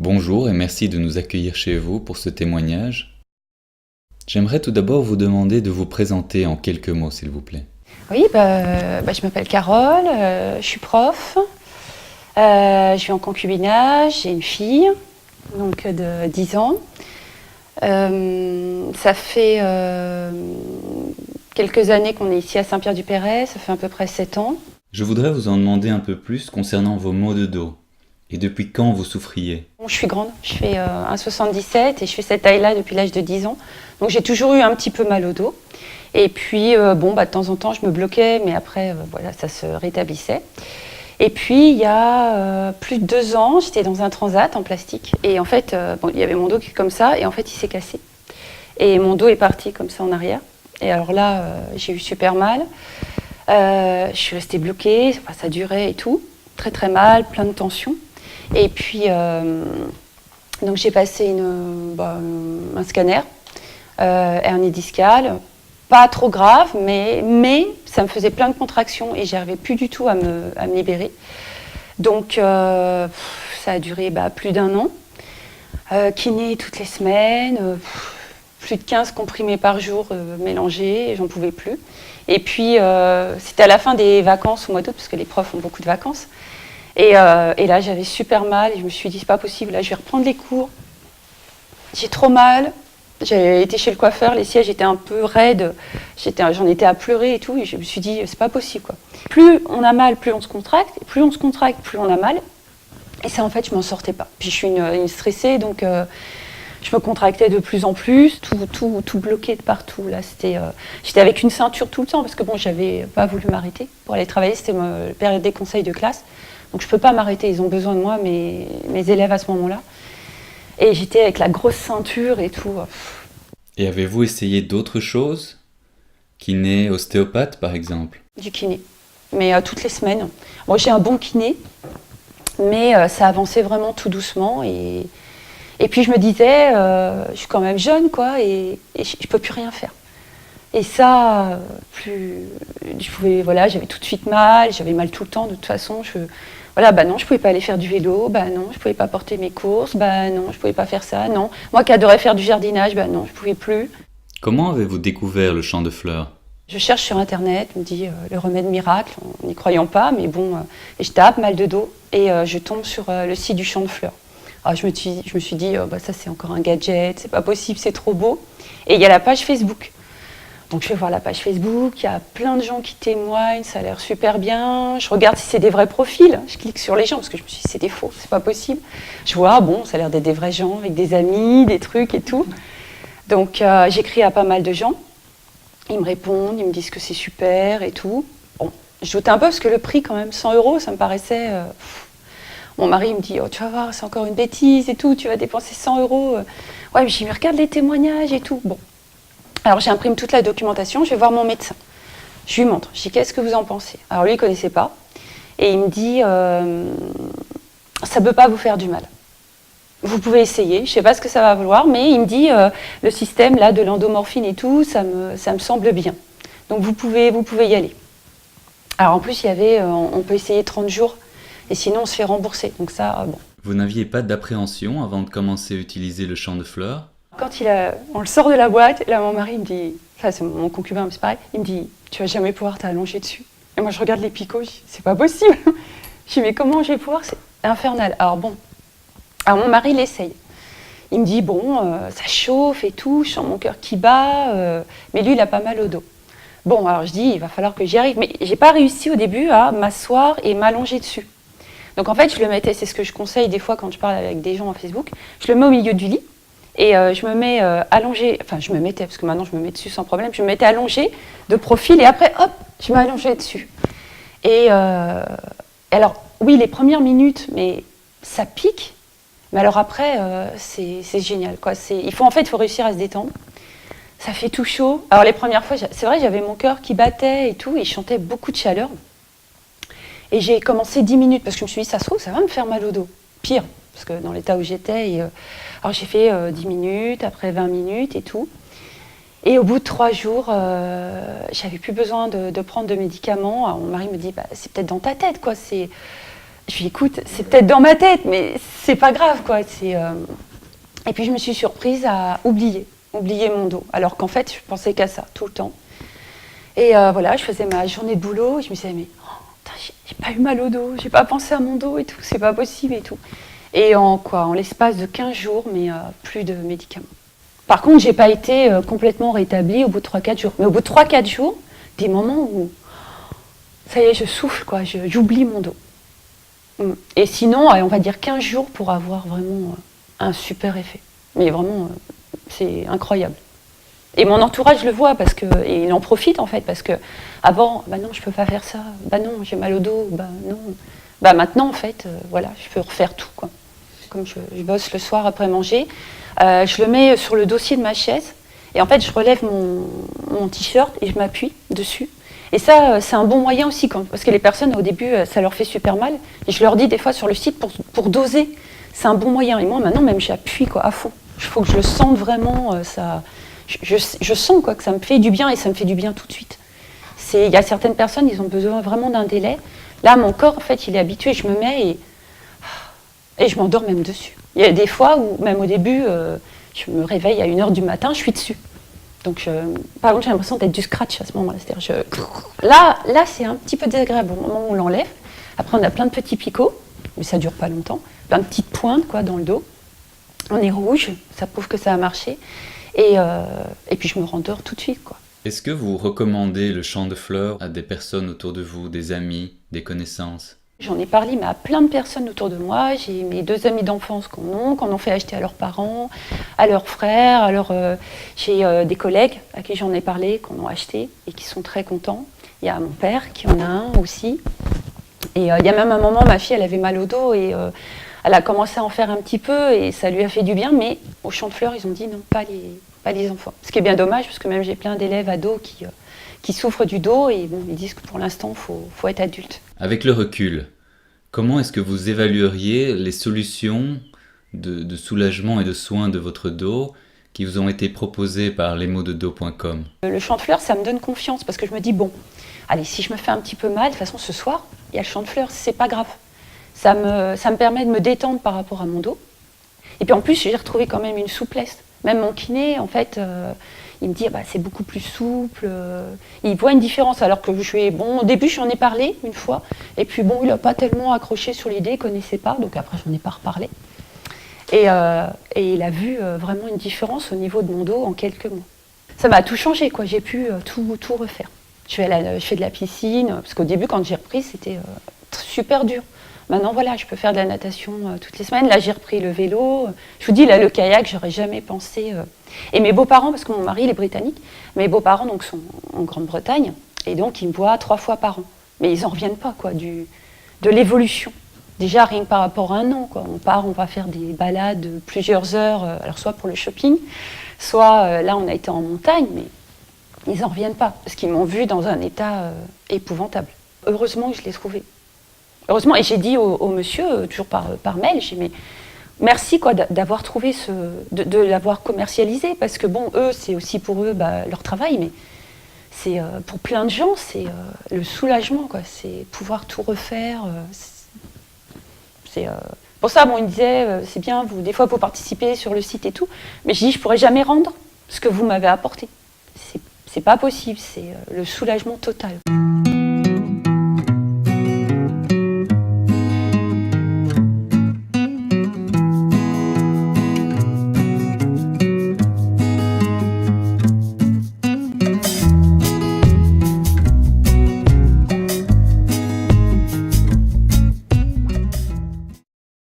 Bonjour et merci de nous accueillir chez vous pour ce témoignage. J'aimerais tout d'abord vous demander de vous présenter en quelques mots, s'il vous plaît. Oui, je m'appelle Carole, je suis prof, je vis en concubinage, j'ai une fille donc de 10 ans. Ça fait quelques années qu'on est ici à Saint-Pierre-du-Perret, ça fait à peu près 7 ans. Je voudrais vous en demander un peu plus concernant vos maux de dos et depuis quand vous souffriez. Bon, je suis grande, je fais 1,77 et je fais cette taille-là depuis l'âge de 10 ans. Donc j'ai toujours eu un petit peu mal au dos. Et puis, de temps en temps, je me bloquais, mais après, voilà, ça se rétablissait. Et puis, il y a plus de 2 ans, j'étais dans un transat en plastique. Et en fait, il y avait mon dos qui est comme ça, et en fait, il s'est cassé. Et mon dos est parti comme ça en arrière. Et alors là, j'ai eu super mal. Je suis restée bloquée, ça durait et tout. Très, très mal, plein de tensions. Et puis, donc j'ai passé un scanner, hernie discale. Pas trop grave, mais ça me faisait plein de contractions et j'arrivais plus du tout à me libérer. Donc ça a duré plus d'1 an. Kiné toutes les semaines, plus de 15 comprimés par jour mélangés, j'en pouvais plus. Et puis c'était à la fin des vacances au mois d'août, parce que les profs ont beaucoup de vacances. Et là j'avais super mal et je me suis dit c'est pas possible, là je vais reprendre les cours. J'ai trop mal. J'ai été chez le coiffeur, les sièges étaient un peu raides, j'en étais à pleurer et tout, et je me suis dit, c'est pas possible quoi. Plus on a mal, plus on se contracte, et plus on se contracte, plus on a mal. Et ça, en fait, je m'en sortais pas. Puis je suis une stressée, donc je me contractais de plus en plus, tout bloqué de partout. Là, j'étais avec une ceinture tout le temps, parce que bon, j'avais pas voulu m'arrêter pour aller travailler, c'était la période des conseils de classe. Donc je peux pas m'arrêter, ils ont besoin de moi, mes élèves à ce moment-là. Et j'étais avec la grosse ceinture et tout. Et avez-vous essayé d'autres choses? Kiné, ostéopathe par exemple? Du kiné, mais toutes les semaines. Bon, j'ai un bon kiné, mais ça avançait vraiment tout doucement. Et puis je me disais, je suis quand même jeune, quoi, et je peux plus rien faire. Et ça, j'avais tout de suite mal, j'avais mal tout le temps, de toute façon. Non, je pouvais pas aller faire du vélo, non, je pouvais pas porter mes courses, non, je pouvais pas faire ça, non. Moi qui adorais faire du jardinage, non, je pouvais plus. Comment avez-vous découvert le champ de fleurs? Je cherche sur internet, on me dit le remède miracle, en n'y croyant pas, mais bon, et je tape mal de dos et je tombe sur le site du champ de fleurs. Alors je me suis dit, ça c'est encore un gadget, c'est pas possible, c'est trop beau. Et il y a la page Facebook. Donc je vais voir la page Facebook, il y a plein de gens qui témoignent, ça a l'air super bien. Je regarde si c'est des vrais profils, je clique sur les gens parce que je me suis dit c'est des faux, c'est pas possible. Je vois, ça a l'air d'être des vrais gens avec des amis, des trucs et tout. Donc j'écris à pas mal de gens, ils me répondent, ils me disent que c'est super et tout. Bon, je doute un peu parce que le prix quand même, 100 €, ça me paraissait... Mon mari me dit, oh tu vas voir, c'est encore une bêtise et tout, tu vas dépenser 100 €. Ouais, mais je me regarde les témoignages et tout. Bon. Alors j'imprime toute la documentation, je vais voir mon médecin. Je lui montre, je dis qu'est-ce que vous en pensez? Alors lui il ne connaissait pas et il me dit ça ne peut pas vous faire du mal. Vous pouvez essayer, je ne sais pas ce que ça va vouloir, mais il me dit le système là de l'endomorphine et tout, ça me semble bien. Donc vous pouvez y aller. Alors en plus il y avait, on peut essayer 30 jours et sinon on se fait rembourser. Donc ça, bon. Vous n'aviez pas d'appréhension avant de commencer à utiliser le champ de fleurs? Quand on le sort de la boîte, là mon mari me dit, c'est mon concubin, mais c'est pareil, il me dit, tu vas jamais pouvoir t'allonger dessus. Et moi je regarde les picots, je dis, c'est pas possible. Je dis, mais comment je vais pouvoir? C'est infernal. Alors mon mari il essaye. Il me dit, ça chauffe et tout, je sens mon cœur qui bat, mais lui il a pas mal au dos. Bon, alors je dis, il va falloir que j'y arrive, mais j'ai pas réussi au début à m'asseoir et m'allonger dessus. Donc en fait je le mettais, c'est ce que je conseille des fois quand je parle avec des gens à Facebook, je le mets au milieu du lit. Et je me mets allongée, enfin je me mettais, parce que maintenant je me mets dessus sans problème, je me mettais allongée de profil et après hop, je m'allongeais dessus. Et alors oui, les premières minutes, mais ça pique, mais alors après c'est génial, quoi. Il faut réussir à se détendre. Ça fait tout chaud. Alors les premières fois, c'est vrai, j'avais mon cœur qui battait et tout, et je sentais beaucoup de chaleur. Et j'ai commencé 10 minutes, parce que je me suis dit, ça se trouve, ça va me faire mal au dos. Pire, parce que dans l'état où j'étais... Alors j'ai fait 10 minutes, après 20 minutes et tout. Et au bout de 3 jours, j'avais plus besoin de prendre de médicaments. Alors, mon mari me dit, c'est peut-être dans ta tête, quoi. Je lui dis, écoute, c'est peut-être dans ma tête, mais c'est pas grave, quoi. Et puis je me suis surprise à oublier mon dos, alors qu'en fait, je pensais qu'à ça, tout le temps. Et voilà, je faisais ma journée de boulot, et je me disais, mais putain, j'ai pas eu mal au dos, j'ai pas pensé à mon dos et tout, c'est pas possible et tout. Et en l'espace de 15 jours, mais plus de médicaments. Par contre, j'ai pas été complètement rétablie au bout de 3-4 jours. Mais au bout de 3-4 jours, des moments où, ça y est, je souffle, quoi, j'oublie mon dos. Et sinon, on va dire 15 jours pour avoir vraiment un super effet. Mais vraiment, c'est incroyable. Et mon entourage le voit et il en profite en fait parce que avant, bah non, je peux pas faire ça. Bah non, j'ai mal au dos. Bah non. Bah maintenant en fait, voilà, je peux refaire tout, quoi. Comme je bosse le soir après manger, je le mets sur le dossier de ma chaise et en fait je relève mon t-shirt et je m'appuie dessus. Et ça, c'est un bon moyen aussi, parce que les personnes au début, ça leur fait super mal. Et je leur dis des fois sur le site pour doser, c'est un bon moyen. Et moi maintenant même j'appuie, quoi, à fond. Il faut que je le sente vraiment, ça. Je sens, quoi, que ça me fait du bien et ça me fait du bien tout de suite. Il y a certaines personnes, ils ont besoin vraiment d'un délai. Là, mon corps, en fait, il est habitué, je me mets et je m'endors même dessus. Il y a des fois où, même au début, je me réveille à 1h du matin, je suis dessus. Donc, par contre, j'ai l'impression d'être du scratch à ce moment-là. Là, c'est un petit peu désagréable au moment où on l'enlève. Après, on a plein de petits picots, mais ça ne dure pas longtemps. Plein de petites pointes, quoi, dans le dos. On est rouge, ça prouve que ça a marché. Et puis je me rendors tout de suite, quoi. Est-ce que vous recommandez le chant de fleurs à des personnes autour de vous, des amis, des connaissances? J'en ai parlé mais à plein de personnes autour de moi. J'ai mes 2 amis d'enfance qu'on ont fait acheter à leurs parents, à leurs frères. J'ai des collègues à qui j'en ai parlé, qu'on ont acheté et qui sont très contents. Il y a mon père qui en a un aussi. Et il y a même un moment, ma fille, elle avait mal au dos et elle a commencé à en faire un petit peu et ça lui a fait du bien, mais au champ de fleurs, ils ont dit non, pas les enfants. Ce qui est bien dommage, parce que même j'ai plein d'élèves ados qui souffrent du dos et bon, ils disent que pour l'instant, il faut être adulte. Avec le recul, comment est-ce que vous évalueriez les solutions de soulagement et de soins de votre dos qui vous ont été proposées par lesmauxdedos.com? Le champ de fleurs, ça me donne confiance parce que je me dis, bon, allez, si je me fais un petit peu mal, de toute façon, ce soir, il y a le champ de fleurs, c'est pas grave. Ça me permet de me détendre par rapport à mon dos. Et puis en plus, j'ai retrouvé quand même une souplesse. Même mon kiné, en fait, il me dit bah, c'est beaucoup plus souple. Il voit une différence. Alors que au début, j'en ai parlé une fois. Et puis bon, il n'a pas tellement accroché sur l'idée, il ne connaissait pas. Donc après, j'en ai pas reparlé. Et il a vu vraiment une différence au niveau de mon dos en quelques mois. Ça m'a tout changé, quoi. J'ai pu tout refaire. Je fais de la piscine, parce qu'au début, quand j'ai repris, c'était super dur. Maintenant, voilà, je peux faire de la natation toutes les semaines. Là, j'ai repris le vélo. Je vous dis, là, le kayak, j'aurais jamais pensé. Et mes beaux-parents, parce que mon mari, il est britannique, mes beaux-parents donc, sont en Grande-Bretagne, et donc ils me voient 3 fois par an. Mais ils n'en reviennent pas, quoi, de l'évolution. Déjà, rien que par rapport à un an, quoi. On va faire des balades de plusieurs heures, alors soit pour le shopping, soit là, on a été en montagne, mais ils n'en reviennent pas, parce qu'ils m'ont vu dans un état épouvantable. Heureusement que je l'ai trouvé. Heureusement, et j'ai dit au monsieur, toujours par mail, j'ai dit, mais merci, quoi, d'avoir trouvé de l'avoir commercialisé, parce que bon, eux, c'est aussi pour eux leur travail, mais c'est pour plein de gens, c'est le soulagement, quoi, c'est pouvoir tout refaire. Pour ça, bon, il me disait, c'est bien, des fois, vous participez sur le site et tout, mais je dis, je pourrais jamais rendre ce que vous m'avez apporté. C'est pas possible, c'est le soulagement total.